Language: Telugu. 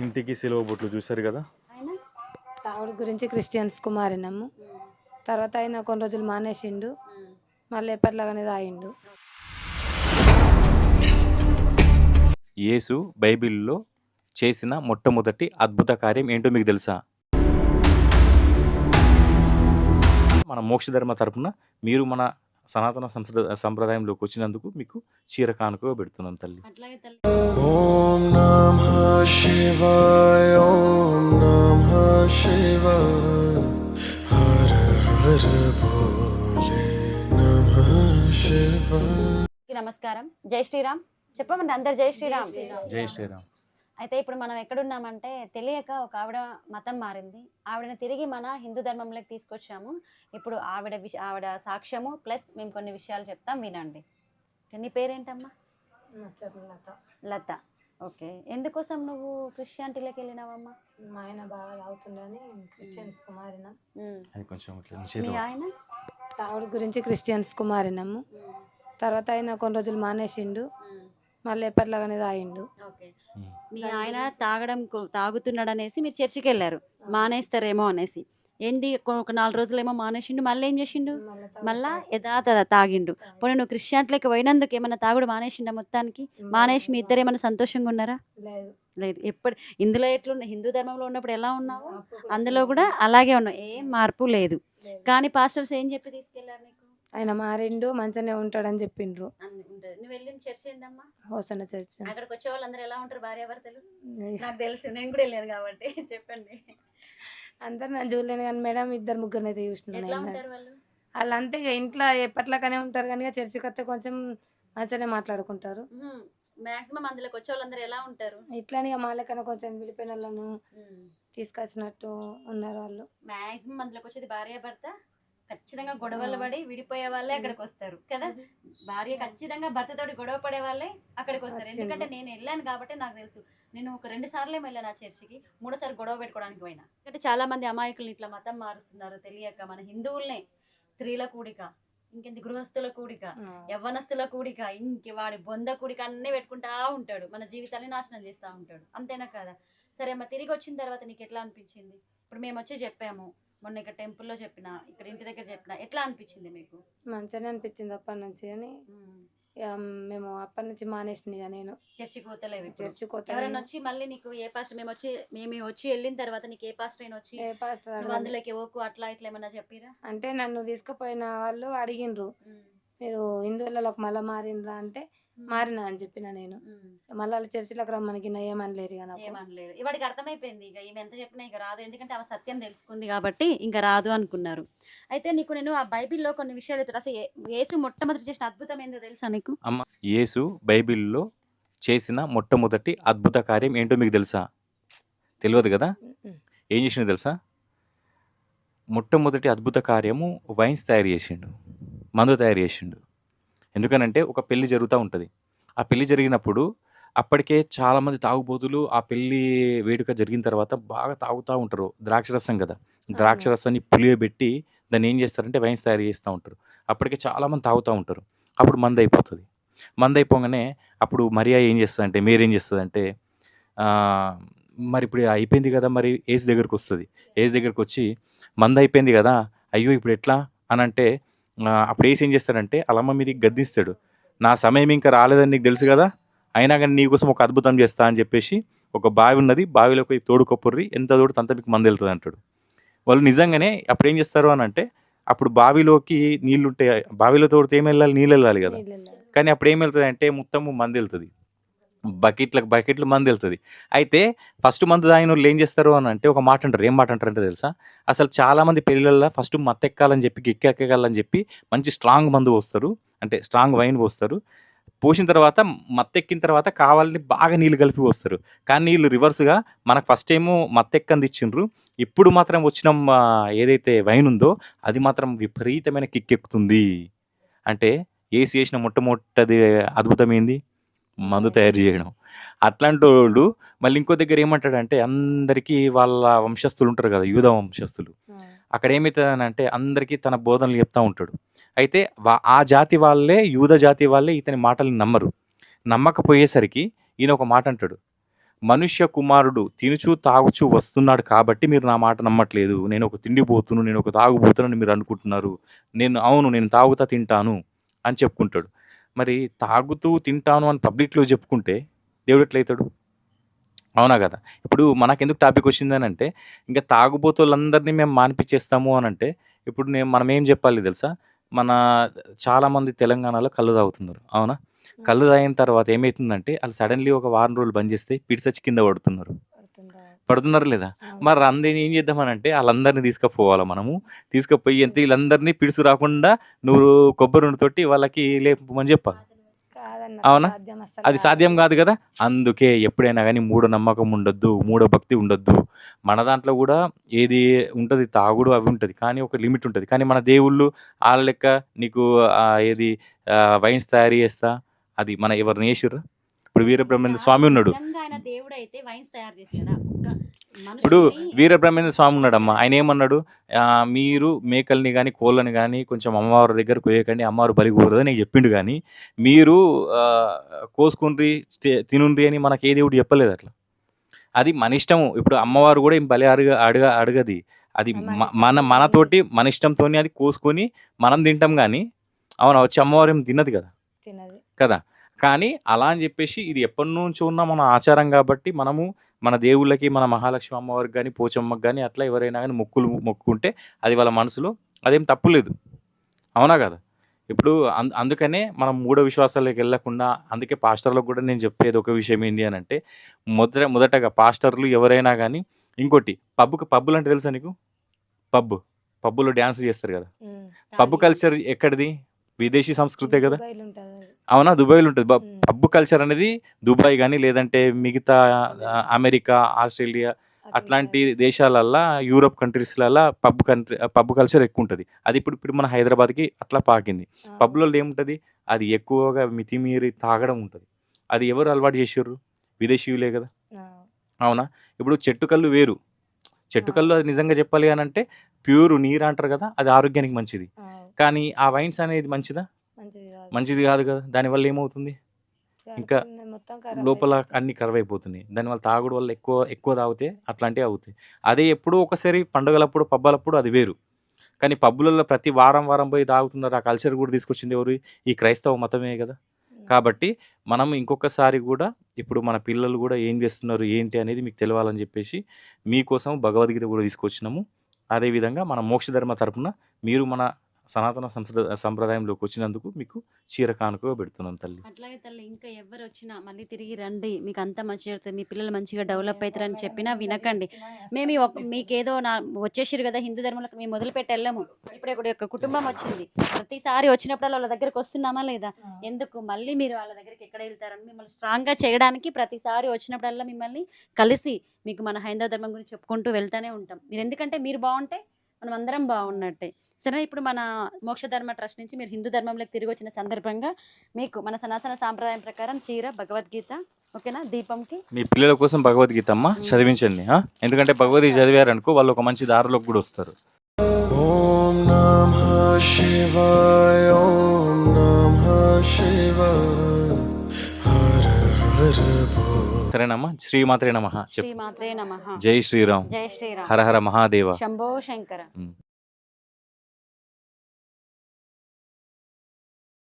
ఇంటికి సిలువ బొట్లు చూశారు కదా. ఆయన తాగుడు గురించి క్రిస్టియన్స్కు మారినాము. తర్వాత ఆయన కొన్ని రోజులు మానేసిండు, మళ్ళీ ఎప్పటిలాగానే తాగిండు. యేసు బైబిల్లో చేసిన మొట్టమొదటి అద్భుత కార్యం ఏంటో మీకు తెలుసా? మన మోక్షధర్మ తరపున మీరు మన సనాతన సంప్రదాయంలోకి వచ్చినందుకు మీకు చీర కానుకగా పెడుతున్నాం తల్లి. అట్లాగే తల్లి. ఓం నమః శివాయ ఓం నమః శివాయ హర హర భోలే నమః శివాయ. నమస్కారం. జై శ్రీరామ్ చెప్పమండి అందరు. జై శ్రీరామ్. జై శ్రీరామ్. అయితే ఇప్పుడు మనం ఎక్కడున్నామంటే తెలియక ఒక ఆవిడ మతం మారింది. ఆవిడని తిరిగి మన హిందూ ధర్మంలోకి తీసుకొచ్చాము. ఇప్పుడు ఆవిడ సాక్ష్యము ప్లస్ మేము కొన్ని విషయాలు చెప్తాం, వినండి. నీ పేరేంటమ్మా? లత. ఓకే, ఎందుకోసం నువ్వు క్రిస్టియానిటీలోకి వెళ్ళినావమ్మా? మా ఆయన బాగా తాగుతుండని క్రిస్టియన్స్కు మారినాం. అది కొంచెం ఇట్లా మీ నిషేధం. ఆయన తాగుడు గురించి క్రిస్టియన్స్కు మారినాము. తర్వాత ఆయన కొన్ని రోజులు మానేసిండు, మళ్ళీ ఎప్పటిలాగానే తాగిండు. ఓకే, మీ ఆయన తాగుతున్నాడు అనేసి మీరు చర్చికి వెళ్ళారు, మానేస్తారేమో అనేసి. ఏంది ఒక 4 రోజులేమో మానేసిండు, మళ్ళీ ఏం చేసిండు? మళ్ళా యథాతథ తాగిండు. పోనీ నువ్వు క్రిస్టియానిటీలోకి పోయినందుకు ఏమన్నా తాగుడు మానేసిండా మొత్తానికి? మానేసి మీ ఇద్దరు ఏమన్నా సంతోషంగా ఉన్నారా? లేదు. లేదు. ఎప్పుడు ఇందులో ఎట్లున్నా, హిందూ ధర్మంలో ఉన్నప్పుడు ఎలా ఉన్నావు అందులో కూడా అలాగే ఉన్నావు, ఏం మార్పు లేదు. కానీ పాస్టర్స్ ఏం చెప్పి తీసుకెళ్లారు నీకు? ఆయన మారిండు, మంచిగానే ఉంటాడని చెప్పిండ్రు. నువ్వు వెళ్ళిన చర్చ ఏందమ్మా? Hosanna church. అక్కడికి వచ్చే వాళ్ళందరూ ఎలా ఉంటారు? భార్యాభర్తలు? నాకు తెలుసు, నేను కూడా వెళ్ళాను కాబట్టి చెప్పండి. అందరు నన్ను చూడలేను కానీ మేడం 2-3 అయితే ఎట్లా చూసినాను. ఉంటారు వాళ్ళు? వాళ్ళు అంతే ఇక ఇంట్లో ఎప్పట్లాగానే ఉంటారు కానీ చర్చికి వస్తే కొంచెం మంచిగానే మాట్లాడుకుంటారు. మాక్సిమం అందులోకి వచ్చే వాళ్ళందరూ ఎలా ఉంటారు? ఇట్లానే ఇక మాలకన్నా కొంచెం విడిపోయిన వాళ్ళను తీసుకొచ్చినట్టు ఉన్నారు వాళ్ళు. మాక్సిమం అందులోకి వచ్చేది భార్యాభర్త ఖచ్చితంగా గొడవలు పడి విడిపోయే వాళ్ళే అక్కడికి వస్తారు కదా. భార్య ఖచ్చితంగా భర్తతోటి గొడవ పడే వాళ్ళే అక్కడికి వస్తారు. ఎందుకంటే నేను వెళ్ళాను కాబట్టి నాకు తెలుసు. నేను ఒక 2 సార్లు వెళ్ళాను ఆ చర్చికి, 3సారి గొడవ పెట్టుకోవడానికి పోయినా. ఎందుకంటే చాలా మంది అమాయకులు ఇట్లా మతం మారుస్తున్నారు తెలియక. మన హిందువులనే స్త్రీల కూడిక, ఇంకెంత గృహస్థుల కూడిక, యవ్వనస్తుల కూడిక, వాడి బొంద కూడిక అన్నీ పెట్టుకుంటా ఉంటాడు, మన జీవితాన్ని నాశనం చేస్తూ ఉంటాడు. అంతేనా కదా? సరే అమ్మ, తిరిగి వచ్చిన తర్వాత నీకు ఎట్లా అనిపించింది? ఇప్పుడు మేము వచ్చి చెప్పాము, మొన్న ఇక్కడ టెంపుల్లో చెప్పిన, ఇక్కడ ఇంటి దగ్గర చెప్పిన, ఎట్లా అనిపించింది మీకు? మంచిగానే అనిపించింది అప్పటి నుంచి. కానీ ఇక మేము అప్పటి నుంచి మానేసింది. ఇక నేను చర్చికి పోతలేవు. చర్చికి పోతే ఎవరైనా వచ్చి మళ్ళీ నీకు ఏ పాస్టర్, మేము వచ్చి వెళ్ళిన తర్వాత నీకు ఏ పాస్టర్ అయినా వచ్చి ఏ పాస్టర్ నువ్వు అందులోకి ఓకు అట్లా ఇట్లా ఏమన్నా చెప్పిరా? అంటే నన్ను తీసుకుపోయిన వాళ్ళు అడిగిండ్రు, మీరు హిందువులకు మళ్ళీ మారినరా అంటే మారినా అని చెప్పిన. నేను మళ్ళీ వాళ్ళ చర్చిలోకి రమ్మనికి ఏమనలేరు. ఇక నాకు ఏమనలేరు. ఇవాడికి అర్థమైపోయింది, ఇక ఈమె ఎంత చెప్పినా ఇక రాదు, ఎందుకంటే ఆమె సత్యం తెలుసుకుంది కాబట్టి ఇంకా రాదు అనుకున్నారు. అయితే నీకు నేను ఆ బైబిల్లో కొన్ని విషయాలు చెప్తాను. అసలు యేసు మొట్టమొదటి చేసిన అద్భుతం ఏందో తెలుసా నీకు? అమ్మ, యేసు బైబిల్లో చేసిన మొట్టమొదటి అద్భుత కార్యం ఏంటో మీకు తెలుసా? తెలియదు కదా. ఏం చేసిండు తెలుసా? మొట్టమొదటి అద్భుత కార్యము వైన్స్ తయారు చేసిండు, మందు తయారు చేసిండు. ఎందుకనంటే ఒక పెళ్లి జరుగుతూ ఉంటుంది. ఆ పెళ్లి జరిగినప్పుడు అప్పటికే చాలామంది తాగుబోతులు ఆ పెళ్లి వేడుక జరిగిన తర్వాత బాగా తాగుతూ ఉంటారు. ద్రాక్షరసం కదా, ద్రాక్షరసాన్ని పులియబెట్టి దాన్ని ఏం చేస్తారంటే వైన్స్ తయారు చేస్తూ ఉంటారు. అప్పటికే చాలామంది తాగుతూ ఉంటారు. అప్పుడు మందు అయిపోతుంది. మందు అయిపోగానే అప్పుడు మరియా ఏం చేస్తుందంటే, మీరేం చేస్తుందంటే, మరి ఇప్పుడు అయిపోయింది కదా, మరి ఏసు దగ్గరికి వస్తుంది. ఏసు దగ్గరికి వచ్చి మందు అయిపోయింది కదా, అయ్యో ఇప్పుడు ఎట్లా అని అంటే, అప్పుడు ఏం చేస్తాడంటే అలమ్మ మీదకి గద్దిస్తాడు. నా సమయం ఇంకా రాలేదని నీకు తెలుసు కదా, అయినా కానీ నీకోసం ఒక అద్భుతం చేస్తా అని చెప్పేసి, ఒక బావి ఉన్నది, బావిలోకి పోయి తోడు కొప్పుర్రి, ఎంత తోడు అంత మీకు మందు వెళ్తుంది అంటాడు. వాళ్ళు నిజంగానే అప్పుడు ఏం చేస్తారు అని అంటే, అప్పుడు బావిలోకి నీళ్ళు ఉంటే, బావిలో తోడితే ఏం వెళ్ళాలి, నీళ్ళు వెళ్ళాలి కదా. కానీ అప్పుడు ఏం వెళ్తుంది అంటే మొత్తము మందు వెళ్తుంది, బకెట్లు మందు వెళ్తుంది. అయితే ఫస్ట్ మందు తాగిన వాళ్ళు ఏం చేస్తారు అని అంటే ఒక మాట అంటారు. ఏం మాట అంటారంటే తెలుసా? అసలు చాలామంది పెళ్ళిళ్ళల్లో ఫస్ట్ మత్తెక్కాలని చెప్పి, గిక్కెక్కాలని చెప్పి మంచి స్ట్రాంగ్ మందు పోస్తారు, అంటే స్ట్రాంగ్ వైన్ పోస్తారు. పోసిన తర్వాత మత్తెక్కిన తర్వాత కావాలని బాగా నీళ్ళు కలిపి పోస్తారు. కానీ నీళ్ళు రివర్స్గా మనకు ఫస్ట్ ఏమో మత్తెక్కంది ఇచ్చిండ్రు, ఇప్పుడు మాత్రం వచ్చిన ఏదైతే వైన్ ఉందో అది మాత్రం విపరీతమైన కిక్కెక్కుతుంది. అంటే ఏసి చేసిన మొట్టమొదటి అద్భుతం ఏంది? మందు తయారు చేయడం. అట్లాంటి వాళ్ళు మళ్ళీ ఇంకో దగ్గర ఏమంటాడంటే, అందరికీ వాళ్ళ వంశస్థులు ఉంటారు కదా, యూద వంశస్థులు, అక్కడ ఏమవుతుంది అంటే అందరికీ తన బోధనలు చెప్తూ ఉంటాడు. అయితే ఆ జాతి వాళ్ళే, యూద జాతి వాళ్ళే ఇతని మాటలు నమ్మరు. నమ్మకపోయేసరికి ఈయన ఒక మాట అంటాడు, మనుష్య కుమారుడు తినుచు తాగుచు వస్తున్నాడు కాబట్టి మీరు నా మాట నమ్మట్లేదు. నేను ఒక తిండిపోతును, నేను ఒక తాగుబోతునని మీరు అనుకుంటున్నారు. అవును నేను తాగుతా తింటాను అని చెప్పుకుంటాడు. మరి తాగుతూ తింటాను అని పబ్లిక్‌లో చెప్పుకుంటే దేవుడు ఎట్లయితాడు? అవునా కదా! ఇప్పుడు మనకెందుకు టాపిక్ వచ్చిందనంటే, ఇంక తాగుబోతోళ్ళందరిని మేము మానిపిచ్చేస్తాము అనంటే, ఇప్పుడు మనం ఏం చెప్పాలి తెలుసా? మన చాలామంది తెలంగాణలో కల్లు తాగుతున్నారు. అవునా? కల్లు తాగిన తర్వాత ఏమైతుందంటే, ఆళ్ళు సడెన్‌లీ ఒక వారం రోజులు బంద్ చేస్తే పిడిసచ్చి కింద పడుతున్నారు. పడుతున్నారా లేదా? మరి అందరిని ఏం చేద్దామనంటే, ఆళ్ళందరిని తీసుకపోవాలా మనము. తీసుకపోయి వీళ్ళందరినీ పిడుసు రాకుండా నువ్వు కొబ్బరి నూనెతోటి వాళ్ళకి లేపమని చెప్పాలి. కాదన్న అవునా? సాధ్యం అస్సలు అది సాధ్యం కాదు. కాదు కదా! అందుకే ఎప్పుడైనా గానీ మూఢనమ్మకం ఉండొద్దు. మూఢభక్తి ఉండొద్దు. మన దాంట్లో గూడా ఏది ఉంటది తాగుడు అవి ఉంటది. కానీ ఒక లిమిట్ ఉంటది. కానీ మన దేవుళ్ళు ఆళ్ళ లెక్క నీకు ఏది వైన్స్ తయారు చేస్తా అది మన ఎవరైనా చేసిర్రా? ఇప్పుడు వీరబ్రహ్మేంద్ర కాదు, స్వామి ఉన్నాడు. నిజంగా ఆయన దేవుడైతే వైన్స్ తయారు చేస్తాడా? ఒక్క ఇప్పుడు మనుషుల్ని వీరబ్రహ్మేంద్ర స్వామి ఉన్నాడమ్మా. ఆయనేమన్నాడు? మీరు మేకల్ని గానీ, కోళ్ళని గానీ కొంచెం అమ్మవారి దగ్గర కోయకండి. అమ్మవారు బలి కోరదని నీకు చెప్పిండు గానీ, మీరు కోసుకుండ్రి, తినుండ్రి అని మనకి ఏ దేవుడు చెప్పలేదు అట్లా. అది మన ఇష్టము. ఇప్పుడు అమ్మవారు గూడా ఏం బలి అడగది. అది మన మనతోటి ఇష్టం మన ఇష్టంతోని అది కోసుకొని మనం తింటాం గానీ, అవునా? వచ్చి అమ్మవారు ఏం తినదు కదా! తినది. కదా! కానీ అలా అని జెప్పేసి ఇది ఎప్పటినుంచో ఉన్న మన ఆచారం గాబట్టి మనము మన దేవుళ్ళకి, మన మహాలక్ష్మి అమ్మవారికి గాని, పోచమ్మకి గాని అట్లా ఎవరైనా గాని మొక్కుకుంటే అది వాళ్ళ మనసులో అదేం తప్పు లేదు. అవునా గదా! ఇప్పుడు అందుకనే మనం మూఢ విశ్వాసాలకెళ్ళకుండా అందుకే పాస్టర్‌లకు గూడా నేను చెప్పేది ఒక విషయం ఏంది అనంటే, మొదటగా పాస్టర్‌లు ఎవరైనా గాని ఇంకోటి పబ్బులంటే తెలుసా నీకు? పబ్. పబ్బులో డాన్సులు చేస్తారు గదా! హ్మ్. పబ్ తాగి కల్చర్ ఎక్కడిది? విదేశీ సంస్కృతే గదా! దుబాయ్‌లో ఉంటదది. అవునా? దుబాయ్‌లో ఉంటది. హ్మ్. పబ్ కల్చర్ అనేది దుబాయ్ గాని, లేదంటే మిగతా అమెరికా, ఆస్ట్రేలియా అట్లాంటి అటుంటది. దేశాలల్లా, యూరోప్ కంట్రీస్‌లల్లా పబ్ కల్చర్ ఎక్కువుంటది. అది ఇప్పుడు మన హైదరాబాద్‌కి అట్లా పాకింది. ఆ! పబ్‌లలో ఏముంటది? అది ఎక్కువగా మితిమీరి తాగడం ఉంటది. అది ఎవరు అలవాటు చేషిర్రు? విదేశీయులే గదా! ఆ! అవునా? ఇప్పుడు చెట్టు కల్లు వేరు. చెట్టు కల్లు ఆ! అది నిజంగా చెప్పాలి అనంటే ప్యూర్ నీరు అంటారు గదా! అది ఆరోగ్యానికి మంచిది. ఆ! కానీ ఆ వైన్స్ అనేది మంచిదా? మంచిది కాదు. మంచిది గాదు గదా! దానివల్ల ఏమవుతుంది? ఇంకా కడుపులో మొత్తం ఖరాబ్ లోపల అయిపోతాయి. అన్నీ కరువైపోతున్నాయి. దానివల్ల తాగుడు వల్ల ఎక్కువ తాగితే అట్లాంటివి అవుతాయి. అదే ఎప్పుడో ఒకసారి పండుగలప్పుడు, పబ్బాలప్పుడు అది వేరు. కానీ పబ్బులలో ప్రతి వారం పోయి తాగుతున్నారు. ఆ కల్చర్ గూడా తీసుకొచ్చింది ఎవరు? ఈ క్రైస్తవ మతమే గదా! హ్మ్. కాబట్టి మనం ఇంకొకసారి గూడా ఇప్పుడు మన పిల్లలు గూడా ఏం జేస్తున్నారు, ఏంటి అనేది మీకు తెలవాలని జెప్పేసి మీకోసం భగవద్గీత గూడా తీసుకొచ్చినాము. అదే విధంగా మన మోక్షధర్మ తరపున మీరు మన సనాతన సంప్రదాయంలోకొచ్చినందుకు మీకు చీర కానుకగా పెడుతున్నాం తల్లి. అట్లాగే తల్లి ఇంకా ఎవరొచ్చినా మళ్ళీ తిరిగి రండి. మీకంతా మంచి జరుగుతది. మీ పిల్లలు మంచిగా డెవలప్ అయితారని చెప్పినా వినకండి. మేము ఈ మీకేదో వచ్చేసిర్రు గదా! హిందూ ధర్మంలోకి మేము వదిలిపెట్టి ఎళ్ళము. ఇప్పుడు ఇక్కడ ఒక కుటుంబం వచ్చింది. ప్రతిసారి వచ్చినప్పుడల్లా వాళ్ళ దగ్గరికి వస్తున్నామా లేదా? ఎందుకు మళ్ళీ మీరు వాళ్ళ దగ్గరికి ఎక్కడ ఎళ్తారని మిమ్మల్ని స్ట్రాంగ్‌గా చేయడానికి ప్రతిసారి వచ్చినప్పుడల్లా మిమ్మల్ని కలిసి మీకు మన హైందవ ధర్మం గురించి చెప్పుకుంటూ వెళ్తానే ఉంటాం. మీరెందుకంటే మీరు బావుంటే మనమందరం బావున్నట్టే. సరే ఇప్పుడు మన మోక్ష ధర్మ ట్రస్ట్ నుంచి మీరు హిందూ ధర్మంలోకి తిరిగొచ్చిన సందర్భంగా మీకు మన సనాతన సాంప్రదాయం ప్రకారం చీర, భగవద్గీత ఓకేనా? దీపంకి మీ పిల్లల కోసం భగవద్గీత అమ్మ చదివించండి. ఎందుకంటే భగవద్గీత చదివారనుకో వాళ్ళు ఒక మంచి దారిలోకి గూడా వస్తారు. ॐ नमः शिवाय ॐ नमः शिवाय हर हर भोले సరేనమ్మా? శ్రీమాత్రే నమః చెప్పు. శ్రీమాత్రే నమః. జై శ్రీరామ్. జై శ్రీరామ్. హర హర మహాదేవ. శంభో శంకర. హ్మ్.